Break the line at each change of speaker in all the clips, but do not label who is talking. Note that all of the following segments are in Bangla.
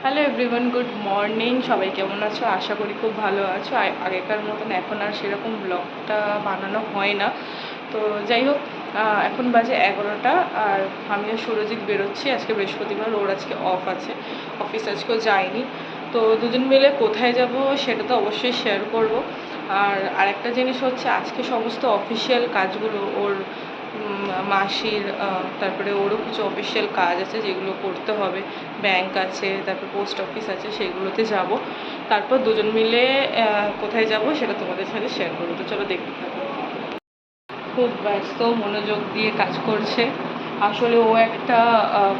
Hello everyone, good morning. সবাই কেমন আছো? আশা করি খুব ভালো আছো। আগেকার মতন এখন আর সেরকম ব্লগটা বানানো হয় না। তো যাই হোক, এখন বাজে 11টা আর আমিও সুরজিৎ বেরোচ্ছি। আজকে বৃহস্পতিবার, ওর আজকে অফ আছে, অফিস আজকেও যায়নি। তো দুজন মিলে কোথায় যাব সেটা তো অবশ্যই শেয়ার করব। আর আরেকটা জিনিস হচ্ছে, আজকে সমস্ত অফিসিয়াল কাজগুলো ওর মাসির, তারপরে ওরও কিছু অফিসিয়াল কাজ আছে যেগুলো করতে হবে। ব্যাংক আছে, তারপর পোস্ট অফিস আছে, সেগুলোতে যাব। তারপর দুজন মিলে কোথায় যাব সেটা তোমাদের সাথে শেয়ার করবো। তো চলো দেখতে থাকো। খুব ব্যস্ত, মনোযোগ দিয়ে কাজ করছে। আসলে ও একটা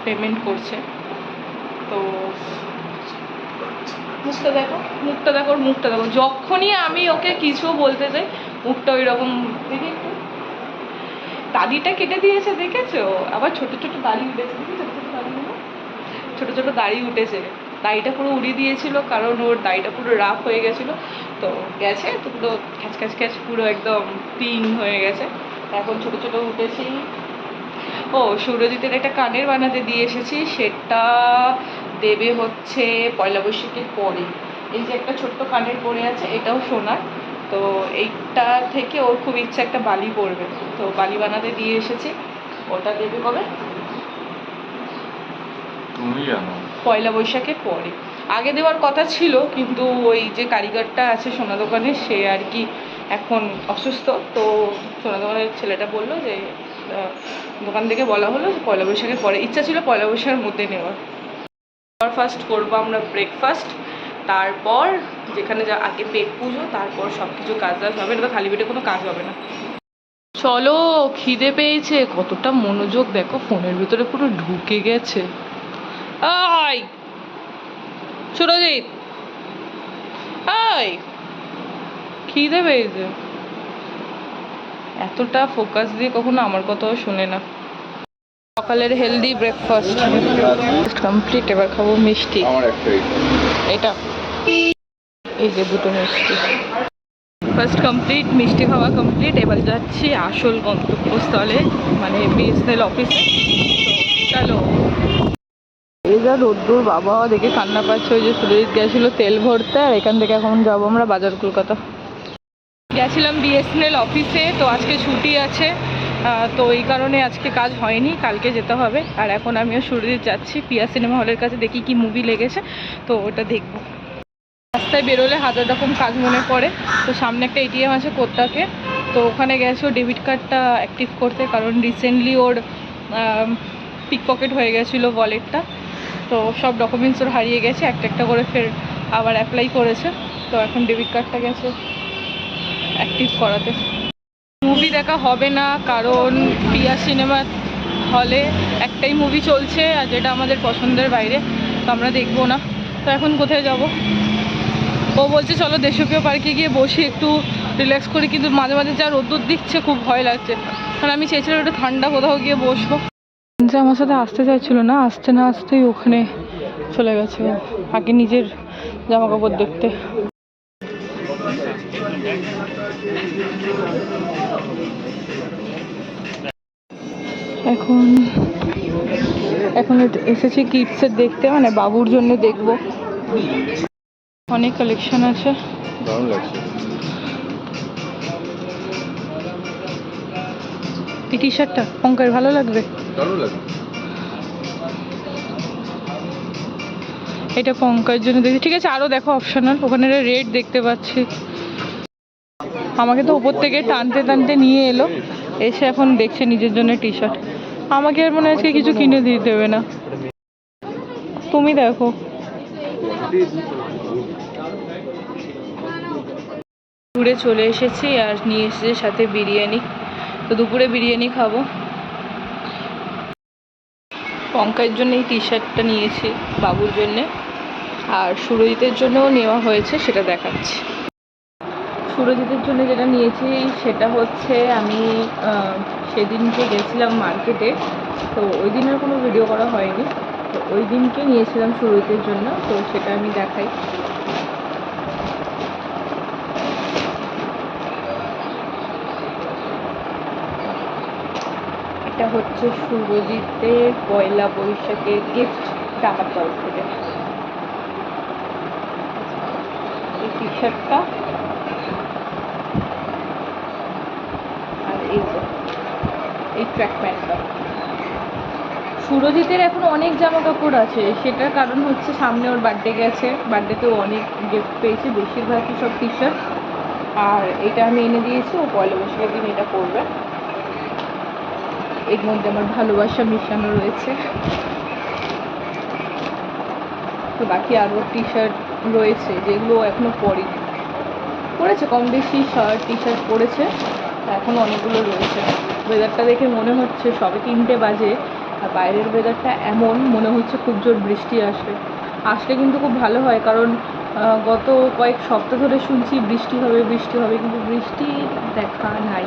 পেমেন্ট করছে। তো মুখটা দেখো, মুখটা দেখো, ওর মুখটা দেখো। যখনই আমি ওকে কিছু বলতে যাই মুখটা ওই রকম। দেখি একটু, দাড়িটা কেটে দিয়েছে দেখেছো? আবার ছোট ছোট দাড়ি উঠেছে, ছোট ছোট দাড়িগুলো, ছোট ছোট দাড়ি উঠেছে। দাড়িটা পুরো উড়িয়ে দিয়েছিল কারণ ওর দাড়িটা পুরো রাফ হয়ে গেছিলো। তো গেছে তো পুরো খ্যাচ খ্যাচ খ্যাচ পুরো একদম পিং হয়ে গেছে। এখন ছোট ছোট উঠেছেই। ও, সুরজিতের একটা কানের বানাতে দিয়ে এসেছি, সেটা দেবে হচ্ছে পয়লা বৈশাখের পরে। এই যে একটা ছোট্ট কানের পরে আছে, এটাও সোনার। তো এইটা থেকে ওর খুব ইচ্ছা একটা বালি পরবে, তো বালি বানাতে দিয়ে এসেছি। ওটা দেবে কবে?
তুমি জানো।
পয়লা বৈশাখের পরে। আগে দেওয়ার কথা ছিল, কিন্তু ওই যে কারিগরটা আছে সোনা দোকানে, সে আর কি এখন অসুস্থ। তো সোনা দোকানের ছেলেটা বললো যে দোকান থেকে বলা হলো যে পয়লা বৈশাখের পরে। ইচ্ছা ছিল পয়লা বৈশাখের মধ্যে নেওয়ার। ফার্স্ট করবো আমরা ব্রেকফাস্ট, তারপর যেখানে যা আগে পেট পুজো, তারপর সব কিছু কাজ টাজ হবে। এটা তো খালি পেটে কোনো কাজ হবে না। চলো, খিদে পেয়েছে। কতটা মনোযোগ দেখো, ফোনের ভিতরে পুরো ঢুকে গেছে। আয় সুরজিৎ, আয়, খিদে পেয়েছে। এতটা ফোকাস দিয়ে কখনো আমার কথাও শুনে না। সকালের হেলদি ব্রেকফাস্ট কমপ্লিট। এবার খাবো মিষ্টি। এটা এই যে দুটো মিষ্টি ফার্স্ট কমপ্লিট, মিষ্টি খাওয়া কমপ্লিট। এবার যাচ্ছি আসল গন্তব্যস্থলে, মানে বিএসএনএল অফিসে। চলো। এই যা রোদ্দুর, বাবা দেখে কান্না পাচ্ছে। ওই যে সুরজিৎ গেছিলো তেল ভরতে, আর এখান থেকে এখন যাবো আমরা বাজার কলকাতা। গেছিলাম বিএসএনএল অফিসে, তো আজকে ছুটি আছে, তো এই কারণে আজকে কাজ হয়নি, কালকে যেতে হবে। আর এখন আমিও সুরজিৎ যাচ্ছি পিয়া সিনেমা হলের কাছে, দেখি কি মুভি লেগেছে, তো ওটা দেখবো। রাস্তায় বেরোলে হাজার রকম কাজ মনে পড়ে। তো সামনে একটা এটিএম আছে কোত্তাকে, তো ওখানে গেছে ও ডেবিট কার্ডটা অ্যাক্টিভ করতে, কারণ রিসেন্টলি ওর পিক পকেট হয়ে গেছিলো ওয়ালেটটা। তো সব ডকুমেন্টস ওর হারিয়ে গেছে, একটা একটা করে ফের আবার অ্যাপ্লাই করেছে। তো এখন ডেবিট কার্ডটা গেছে অ্যাক্টিভ করাতে। মুভি দেখা হবে না, কারণ পিয়া সিনেমা হলে একটাই মুভি চলছে, আর যেটা আমাদের পছন্দের বাইরে, তো আমরা দেখবো না। তো এখন কোথায় যাব? ও বলছে চলো দেশপ্রিয় পার্কে গিয়ে বসি, একটু রিল্যাক্স করি, কিন্তু মাঝে মাঝে যা রোদ্দুর দিচ্ছে খুব ভয় লাগছে। কারণ আমি চেয়েছিলাম একটু ঠান্ডা কোথাও গিয়ে বসবো। যে আমার সাথে আসতে চাইছিল না, আসতে না আসতেই ওখানে চলে গেছে আগে নিজের জামা কাপড় দেখতে। এখন এখন এসেছি কিডসের দেখতে, মানে বাবুর জন্য দেখবো। অনেক কালেকশন আছে।
দারুণ লাগছে।
এই টি শার্টটা পঙ্কার ভালো লাগবে।
দারুণ লাগছে।
এটা পঙ্কার জন্য দেখি, ঠিক আছে। আরও দেখো অপশনাল, ওখানে রেড দেখতে পাচ্ছি। আমাকে তো উপর থেকে টানতে টানতে নিয়ে এলো, এসে এখন দেখছে নিজের জন্য টি শার্ট। আমাকে আর মনে হয় আজকে কিছু কিনে দিয়ে দেবে না। তুমি দেখো। দুপুরে চলে এসেছি, আর নিয়ে এসেছে সাথে বিরিয়ানি। তো দুপুরে বিরিয়ানি খাবো। পঙ্কার জন্য এই টি শার্টটা নিয়েছি, বাবুর জন্যে, আর সুরজিতের জন্যও নেওয়া হয়েছে, সেটা দেখাচ্ছি। সুরজিতের জন্য যেটা নিয়েছি সেটা হচ্ছে, আমি সেদিনকে গেছিলাম মার্কেটে, তো ওই দিনের কোনো ভিডিও করা হয়নি। তো ওই দিনকে নিয়েছিলাম সুরজিতের জন্য, তো সেটা আমি দেখাই। এটা হচ্ছে সুরজিতের পয়লা বৈশাখের গিফট আমার তরফ থেকে। টি শার্টটা, আর এই যে এই ট্র্যাক প্যান্টটা। সুরজিতের এখন অনেক জামা কাপড় আছে, সেটার কারণ হচ্ছে সামনে ওর বার্থডে গেছে, বার্থডেতেও অনেক গিফট পেয়েছে, বেশিরভাগই সব টি শার্ট। আর এটা আমি এনে দিয়েছি, ও পয়লা বৈশাখের দিন এটা পরবে। এর মধ্যে আমার ভালোবাসা মিশানো রয়েছে। তো বাকি আরও টি শার্ট রয়েছে যেগুলো এখনও পরিনি, পরেছে কম বেশি শার্ট টি শার্ট পরেছে, এখনও অনেকগুলো রয়েছে। ওয়েদারটা দেখে মনে হচ্ছে সবে 3টে বাজে, আর বাইরের ওয়েদারটা এমন মনে হচ্ছে খুব জোর বৃষ্টি আসলে কিন্তু খুব ভালো হয়, কারণ গত কয়েক সপ্তাহ ধরে শুনছি বৃষ্টি হবে বৃষ্টি হবে, কিন্তু বৃষ্টি দেখা নাই।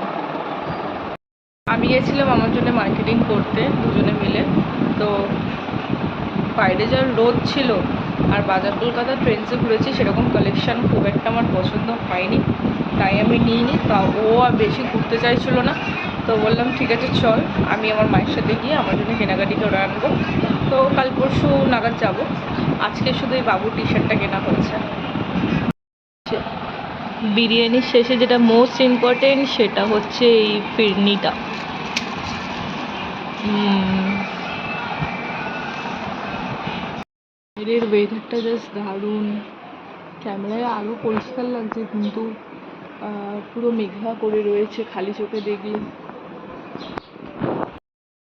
আমি গেছিলাম আমার জন্য মার্কেটিং করতে দুজনে মিলে। তো বাইরে যা রোদ ছিল, আর বাজার কলকাতা ট্রেন্ডসে ঘুরেছি, সেরকম কালেকশান খুব একটা আমার পছন্দ হয়নি, তাই আমি নিইনি। তা ও আর বেশি ঘুরতে চাইছিল না, তো বললাম ঠিক আছে চল, আমি আমার মায়ের সাথে গিয়ে আমার জন্য কেনাকাটি করে আনবো। তো কাল পরশু নাগাদ যাব। আজকে শুধু এই বাবুর টি শার্টটা কেনা হয়েছে। বিরিয়ানির শেষে যেটা মোস্ট ইম্পর্টেন্ট সেটা হচ্ছে এই ফিরনিটা। বাইরের ওয়েদারটা জাস্ট দারুণ, ক্যামেরায় আরও পরিষ্কার লাগছে, কিন্তু পুরো মেঘলা করে রয়েছে খালি চোখে দেখলে।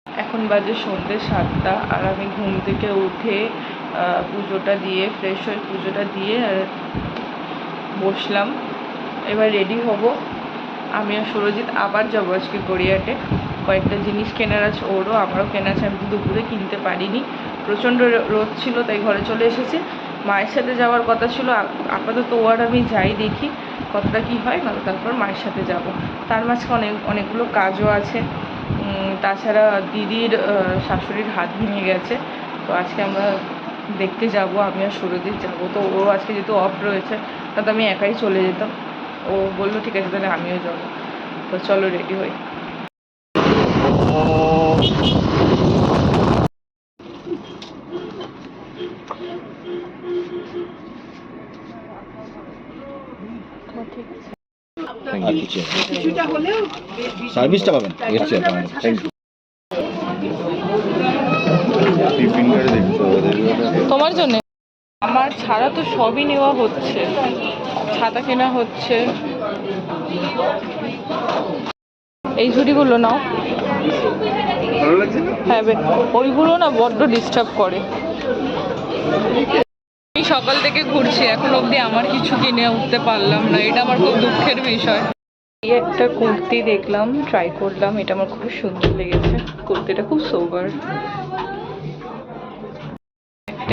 এখন বাজে সন্ধ্যে 7টা, আর আমি ঘুম থেকে উঠে পুজোটা দিয়ে ফ্রেশ হয়ে পুজোটা দিয়ে আর বসলাম। এবার রেডি হব। আমি আর সুরজিৎ আবার যাবো আজকে গড়িয়াহাটে, কয়েকটা জিনিস কেনার আছে, ওরও আমারও কেনা আছে। আমি দুপুরে কিনতে পারিনি, প্রচণ্ড রোদ ছিল, তাই ঘরে চলে এসেছি। মায়ের সাথে যাওয়ার কথা ছিল, আপাতত ও আর আমি যাই, দেখি কতটা কী হয়, না তারপর মায়ের সাথে যাব। তার মাঝখানে অনেকগুলো কাজও আছে। তাছাড়া দিদির শাশুড়ির হাত ভেঙে গেছে, তো আজকে আমরা দেখতে যাব, আমি আর সুরজিৎ যাবো। তো ও আজকে যেহেতু অফ রয়েছে, তাতে আমি একাই চলে যেতাম। ও বললো ঠিক আছে তাহলে আমিও যাবো। তো চলো রেডি হই।
সার্ভিসটা পাবেন, এসছে থ্যাংক ইউ।
টিফিনটা দেখতে হবে,
তোমার জন্য আমার ছাড়া তো সবই নেওয়া হচ্ছে, ছাতা কেনা হচ্ছে। এই ঝুড়িগুলো নাও,
ভালো লাগছে না?
হ্যাঁ ওইগুলো না বড্ড ডিস্টার্ব করে। আমি সকাল থেকে ঘুরছি, এখন অবধি আমার কিছু কিনে উঠতে পারলাম না, এটা আমার খুব দুঃখের বিষয়। এই একটা কুর্তি দেখলাম, ট্রাই করলাম, এটা আমার খুব সুন্দর লেগেছে, কুর্তিটা খুব সোবার।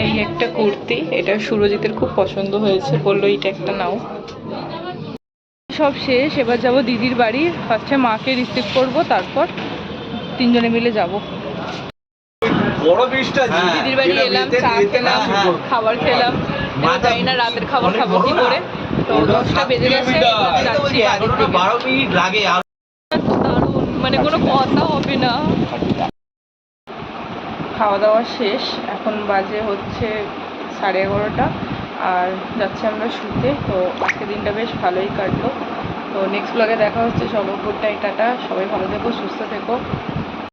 এই একটা কুর্তি, এটা সুরজিতের খুব পছন্দ হয়েছে, বললো এইটা একটা নাও। সব শেষ, এবার যাব দিদির বাড়ি। ফার্স্টে মাকে রিসিভ করব, তারপর তিনজনে মিলে যাব। দিদির বাড়ি এলাম, চা খেলাম, খাবার খেলাম, জানি না রাতের খাবার খাবো কি করে। তো 10টা বেজে গেছে, যাচ্ছি বাড়ির দিকে। দারুণ, মানে কোনো কথা হবে না। খাওয়া দাওয়া শেষ, এখন বাজে হচ্ছে 11:30, আর যাচ্ছি আমরা শুতে। তো আজকে দিনটা বেশ ভালোই কাটলো। তো নেক্সট ব্লগে দেখা হচ্ছে। সবার গুড নাইট, টাটা, সবাই ভালো থেকো, সুস্থ থেকো।